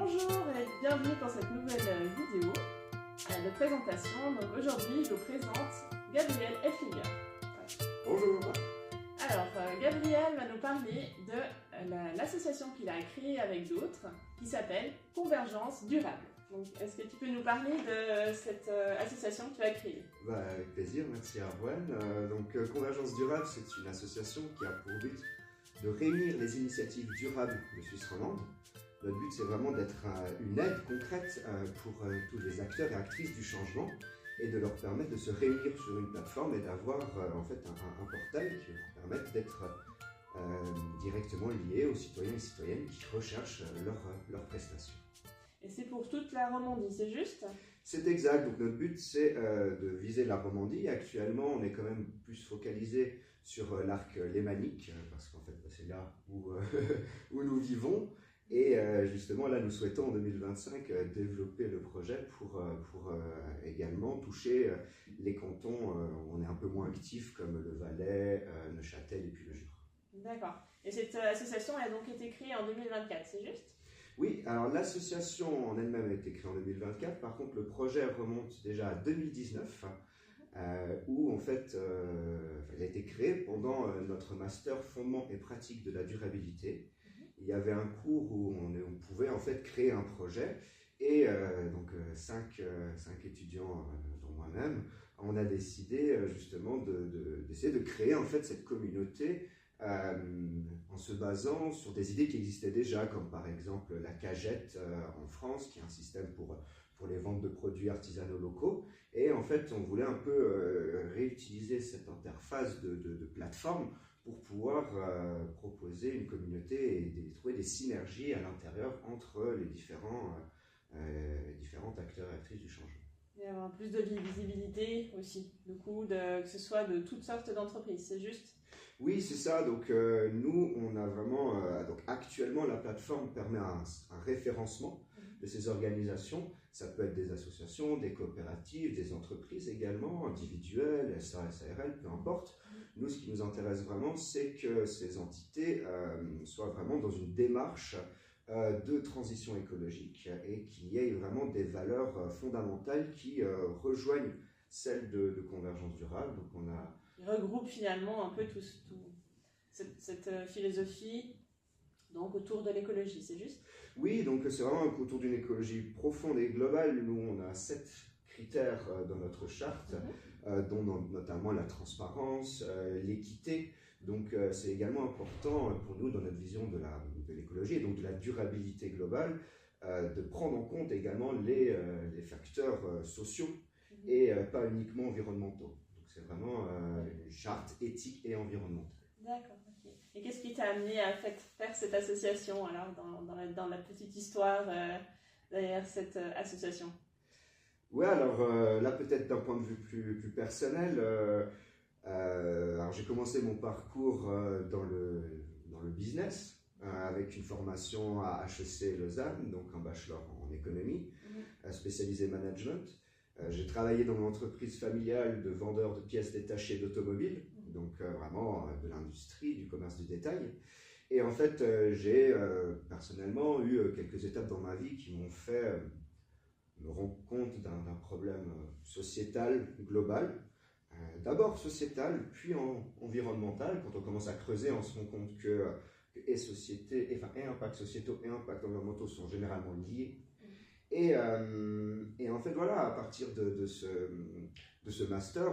Bonjour et bienvenue dans cette nouvelle vidéo de présentation. Donc aujourd'hui, je vous présente Gabriel Elfinger. Bonjour. Alors, Gabriel va nous parler de l'association qu'il a créée avec d'autres, qui s'appelle Convergence Durable. Donc, est-ce que tu peux nous parler de cette association que tu as créée? Avec plaisir, merci Arwen. Convergence Durable, c'est une association qui a pour but de réunir les initiatives durables de Suisse romande. Notre but, c'est vraiment d'être une aide concrète pour tous les acteurs et actrices du changement et de leur permettre de se réunir sur une plateforme et d'avoir en fait un portail qui leur permette d'être directement liés aux citoyens et citoyennes qui recherchent leurs prestations. Et c'est pour toute la Romandie, c'est juste? C'est exact, donc notre but c'est de viser la Romandie. Actuellement on est quand même plus focalisé sur l'arc lémanique, parce qu'en fait c'est là où, où nous vivons. Et justement là nous souhaitons en 2025 développer le projet pour également toucher les cantons où on est un peu moins actifs comme le Valais, Neuchâtel et puis le Jura. D'accord. Et cette association a donc été créée en 2024, c'est juste? Oui, alors l'association en elle-même a été créée en 2024, par contre le projet remonte déjà à 2019, où en fait il a été créé pendant notre master fondement et pratique de la durabilité. Il y avait un cours où on pouvait en fait créer un projet et cinq étudiants dont moi-même, on a décidé justement d'essayer de créer en fait cette communauté en se basant sur des idées qui existaient déjà, comme par exemple la cagette en France, qui est un système pour les ventes de produits artisanaux locaux. Et en fait, on voulait un peu réutiliser cette interface de plateforme pour pouvoir proposer une communauté et trouver des synergies à l'intérieur entre les différents acteurs et actrices du changement. Et avoir plus de visibilité aussi, du coup, que ce soit de toutes sortes d'entreprises, c'est juste? Oui, c'est ça. Donc, nous, on a vraiment. Donc, actuellement, la plateforme permet un référencement de ces organisations. Ça peut être des associations, des coopératives, des entreprises également, individuelles, SA, SARL, peu importe. Nous, ce qui nous intéresse vraiment, c'est que ces entités soient vraiment dans une démarche de transition écologique et qu'il y ait vraiment des valeurs fondamentales qui rejoignent celles de convergence durable. Donc, on a. Il regroupe finalement un peu cette philosophie donc autour de l'écologie, c'est juste? Oui, donc c'est vraiment autour d'une écologie profonde et globale. Nous, on a 7 critères dans notre charte, dont notamment la transparence, l'équité. Donc c'est également important pour nous dans notre vision de l'écologie et donc de la durabilité globale, de prendre en compte également les facteurs sociaux et pas uniquement environnementaux. C'est vraiment une charte éthique et environnementale. D'accord, ok. Et qu'est-ce qui t'a amené à faire cette association, alors, dans la petite histoire derrière cette association? Ouais, alors là, peut-être d'un point de vue plus personnel, alors j'ai commencé mon parcours dans le business, avec une formation à HEC Lausanne, donc un bachelor en économie, spécialisé management. J'ai travaillé dans mon entreprise familiale de vendeur de pièces détachées d'automobiles, donc vraiment de l'industrie, du commerce du détail. Et en fait, j'ai personnellement eu quelques étapes dans ma vie qui m'ont fait me rendre compte d'un problème sociétal global. D'abord sociétal, puis environnemental. Quand on commence à creuser, on se rend compte que et impacts sociétaux et impacts environnementaux sont généralement liés. Et en fait, voilà, à partir de ce master,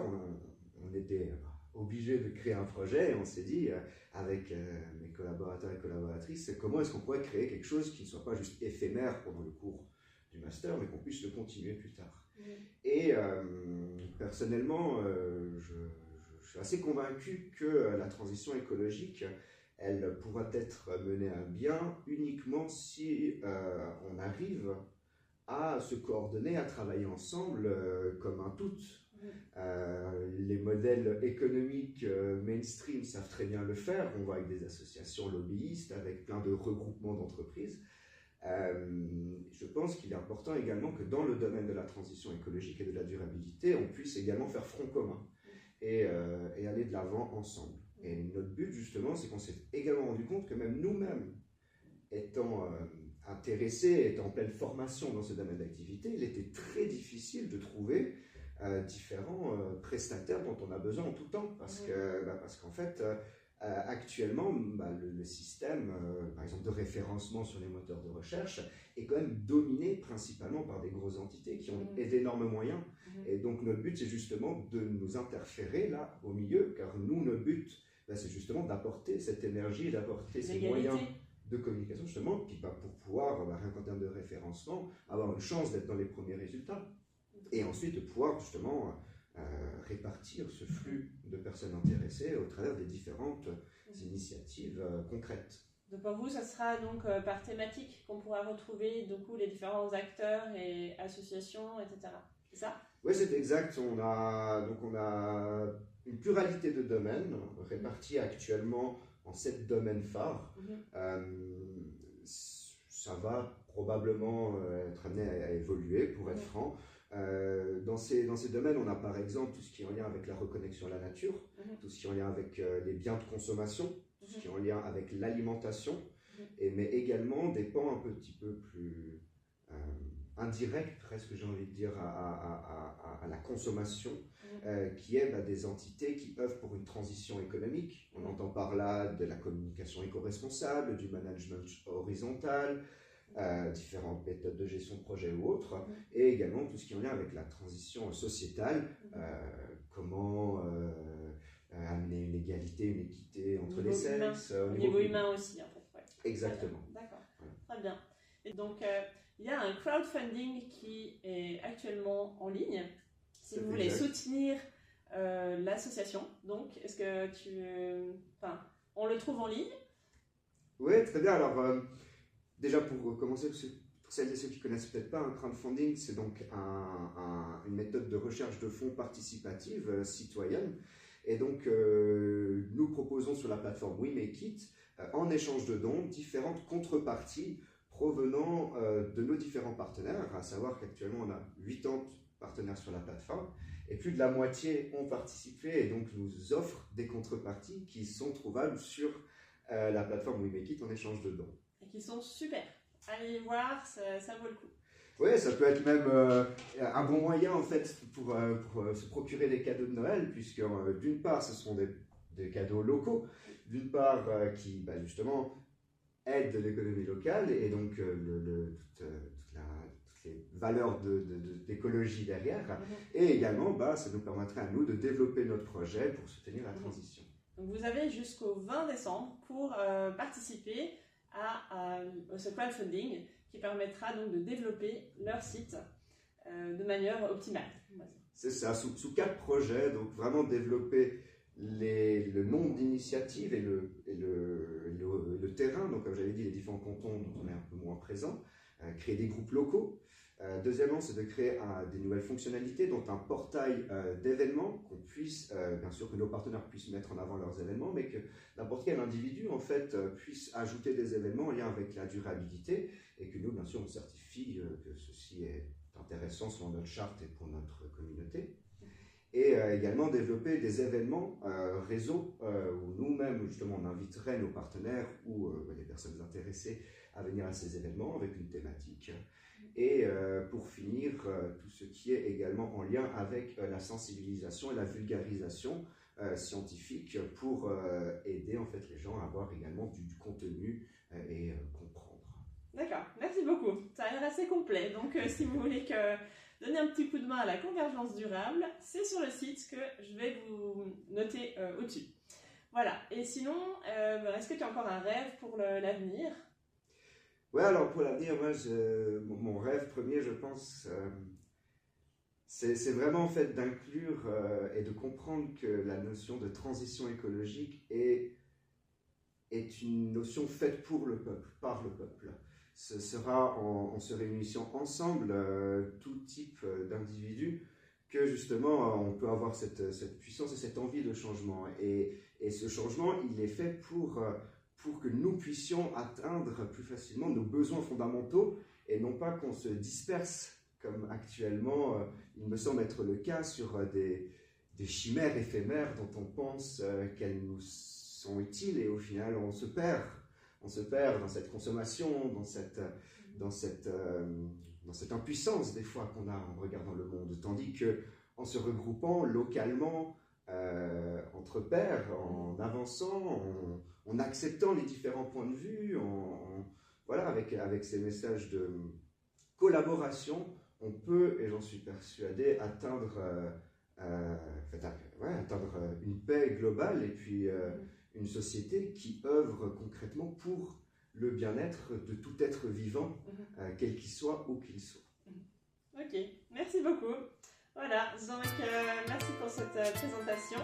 on était obligé de créer un projet et on s'est dit, avec mes collaborateurs et collaboratrices, comment est-ce qu'on pourrait créer quelque chose qui ne soit pas juste éphémère pendant le cours du master, mais qu'on puisse le continuer plus tard. Et personnellement, je suis assez convaincu que la transition écologique, elle pourra être menée à bien uniquement si on arrive à se coordonner, à travailler ensemble comme un tout. Les modèles économiques mainstream savent très bien le faire. On voit avec des associations lobbyistes, avec plein de regroupements d'entreprises. Je pense qu'il est important également que dans le domaine de la transition écologique et de la durabilité, on puisse également faire front commun et aller de l'avant ensemble. Et notre but, justement, c'est qu'on s'est également rendu compte que même nous-mêmes, étant intéressé, est en pleine formation dans ce domaine d'activité, il était très difficile de trouver différents prestataires dont on a besoin en tout temps. Parce qu'en fait, actuellement, le système, par exemple, de référencement sur les moteurs de recherche est quand même dominé principalement par des grosses entités qui ont d'énormes moyens. Et donc, notre but, c'est justement de nous interférer là, au milieu, car nous, notre but, c'est justement d'apporter cette énergie, d'apporter ces moyens de communication, justement, puis pour pouvoir, rien qu'en termes de référencement, avoir une chance d'être dans les premiers résultats. Et ensuite, de pouvoir, justement, répartir ce flux de personnes intéressées au travers des différentes initiatives concrètes. Donc pour vous, ça sera donc par thématique qu'on pourra retrouver du coup les différents acteurs et associations, etc. C'est ça? Oui, c'est exact. On a une pluralité de domaines répartis actuellement en 7 domaines phares. Ça va probablement être amené à évoluer, pour être franc. Dans ces domaines, on a par exemple tout ce qui est en lien avec la reconnexion à la nature, tout ce qui est en lien avec les biens de consommation, tout ce qui est en lien avec l'alimentation, mais également des pans un petit peu plus indirects, presque j'ai envie de dire, à la consommation, qui est des entités qui œuvrent pour une transition économique. On entend par là de la communication éco-responsable, du management horizontal, différentes méthodes de gestion de projet ou autres, et également tout ce qui est en lien avec la transition sociétale, comment amener une égalité, une équité entre les sexes. Au niveau humain aussi, en fait. Ouais. Exactement. D'accord, très bien. Et donc, il y a un crowdfunding qui est actuellement en ligne, si vous voulez soutenir l'association. Donc, est-ce que on le trouve en ligne? Oui, très bien. Alors, déjà, pour commencer, pour celles et ceux qui ne connaissent peut-être pas, un crowdfunding, c'est donc une méthode de recherche de fonds participative citoyenne. Et donc, nous proposons sur la plateforme We Make It, en échange de dons, différentes contreparties provenant de nos différents partenaires, à savoir qu'actuellement, on a 80 partenaires sur la plateforme, et plus de la moitié ont participé et donc nous offrent des contreparties qui sont trouvables sur la plateforme We Make It en échange de dons. Et qui sont super. Allez voir, ça vaut le coup. Oui, ça peut être même un bon moyen en fait pour se procurer des cadeaux de Noël, puisque d'une part ce sont des cadeaux locaux, d'une part qui justement aident l'économie locale et donc toutes les valeurs d'écologie derrière, et également ça nous permettrait à nous de développer notre projet pour soutenir la transition. Donc vous avez jusqu'au 20 décembre pour participer à ce crowdfunding qui permettra donc de développer leur site de manière optimale. C'est ça, sous 4 projets, donc vraiment développer le nombre d'initiatives et le terrain, donc comme j'avais dit, les différents cantons dont on est un peu moins présent, créer des groupes locaux. Deuxièmement, c'est de créer des nouvelles fonctionnalités, dont un portail d'événements, qu'on puisse, bien sûr, que nos partenaires puissent mettre en avant leurs événements, mais que n'importe quel individu, en fait, puisse ajouter des événements en lien avec la durabilité, et que nous, bien sûr, on certifie que ceci est intéressant selon notre charte et pour notre communauté. Et également développer des événements réseau, où nous-mêmes, justement, on inviterait nos partenaires ou les personnes intéressées à venir à ces événements avec une thématique. Et pour finir, tout ce qui est également en lien avec la sensibilisation et la vulgarisation scientifique pour aider en fait les gens à avoir également du contenu et comprendre. D'accord, merci beaucoup. Ça a l'air assez complet. Donc si vous voulez donner un petit coup de main à la convergence durable, c'est sur le site que je vais vous noter au-dessus. Voilà. Et sinon, est-ce que tu as encore un rêve pour l'avenir ? Ouais, alors pour l'avenir, moi, mon rêve premier, je pense, c'est vraiment en fait d'inclure et de comprendre que la notion de transition écologique est une notion faite pour le peuple, par le peuple. Ce sera en se réunissant ensemble, tout type d'individus, que justement on peut avoir cette puissance et cette envie de changement. Et ce changement, il est fait pour que nous puissions atteindre plus facilement nos besoins fondamentaux et non pas qu'on se disperse comme actuellement il me semble être le cas sur des chimères éphémères dont on pense qu'elles nous sont utiles et au final on se perd dans cette consommation, dans cette dans cette impuissance des fois qu'on a en regardant le monde, tandis que en se regroupant localement entre pairs, en avançant, en acceptant les différents points de vue, voilà, avec ces messages de collaboration, on peut, et j'en suis persuadé, atteindre une paix globale et puis une société qui œuvre concrètement pour le bien-être de tout être vivant, quel qu'il soit, où qu'il soit. Ok, merci beaucoup. Voilà, donc merci pour cette présentation.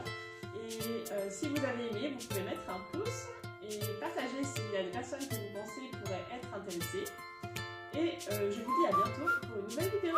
Et si vous avez aimé, vous pouvez mettre un pouce et partager s'il y a des personnes que vous pensez pourraient être intéressées. Et je vous dis à bientôt pour une nouvelle vidéo.